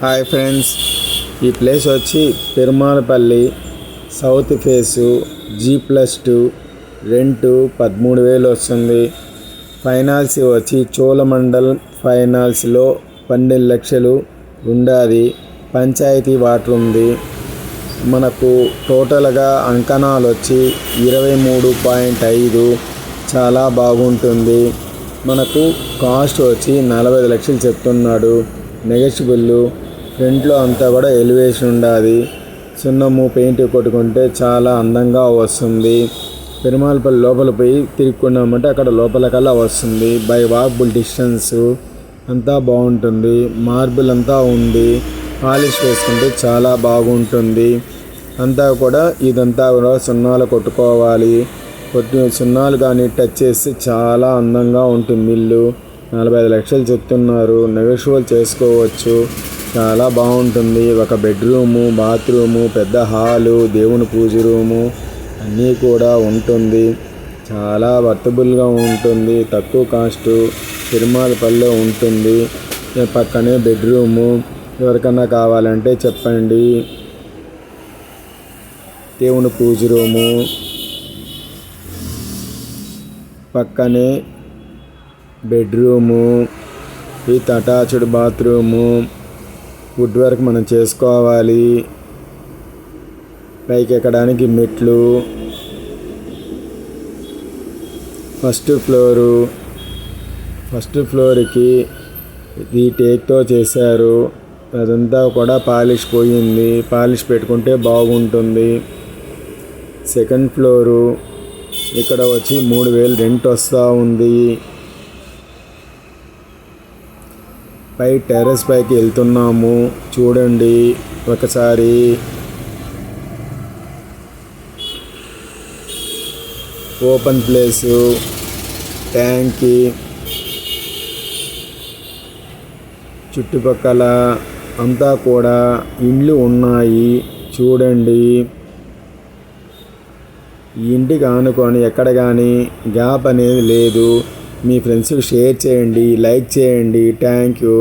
Hi friends, ఈ place వచ్చి పెరుమాళపల్లి south face G+2 rent 13,000 వస్తుంది. ఫైనాన్స్ వచ్చి చోళమండల్ ఫైనాన్స్లో 12 లక్షలు ఉండాది. పంచాయతీ వాటర్ ఉంది. మనకు టోటల్గా అంకణాలు వచ్చి 23.5. చాలా బాగుంటుంది. మనకు కాస్ట్ వచ్చి 45 లక్షలు చెప్తున్నాడు. నెగోషియబుల్. ఫ్రంట్లో అంతా కూడా ఎలివేషన్ ఉండాది. సున్నము పెయింట్ కొట్టుకుంటే చాలా అందంగా వస్తుంది. పెరుమాళపల్లి లోపల పోయి తిరుక్కున్నామంటే అక్కడ లోపల కల్లా వస్తుంది. By walkable distance. అంతా బాగుంటుంది. మార్బుల్ అంతా ఉంది. పాలిష్ వేసుకుంటే చాలా బాగుంటుంది. అంతా కూడా ఇదంతా కూడా సున్నాలు కొట్టుకోవాలి. సున్నాలు కానీ టచ్ చేస్తే చాలా అందంగా ఉంటుంది. ఇల్లు 45 లక్షలు చెప్తున్నారు. నెగోషియబుల్ చేసుకోవచ్చు. చాలా బాగుంటుంది. ఒక బెడ్రూము, బాత్రూము, పెద్ద హాలు, దేవుని పూజ రూము అన్నీ కూడా ఉంటుంది. చాలా వర్తబుల్గా ఉంటుంది. తక్కువ కాస్టు. పెరుమాళపల్లిలో ఉంటుంది. పక్కనే బెడ్రూము. ఎవరికన్నా కావాలంటే చెప్పండి. దేవుని పూజ రూము పక్కనే bedroom, with attached bathroom. Wood work మనం చేసుకోవాలి. పైకి ఎక్కడానికి మెట్లు. ఫస్ట్ ఫ్లోర్కి ఇది టేక్తో చేశారు. అదంతా కూడా పాలిష్ పోయింది. పాలిష్ పెట్టుకుంటే బాగుంటుంది. సెకండ్ ఫ్లోరు ఇక్కడ వచ్చి 3,000 రెంట్ వస్తూ ఉంది. పై టెర్రస్ పైకి వెళ్తున్నాము. చూడండి ఒకసారి. ఓపెన్ ప్లేసు, ట్యాంకి, చుట్టుపక్కల అంతా కూడా ఇండ్లు ఉన్నాయి. చూడండి. ఈ ఇంటికి ఆనుకొని ఎక్కడ కానీ గ్యాప్ అనేది లేదు. మీ ఫ్రెండ్స్కి షేర్ చేయండి, లైక్ చేయండి. Thank you.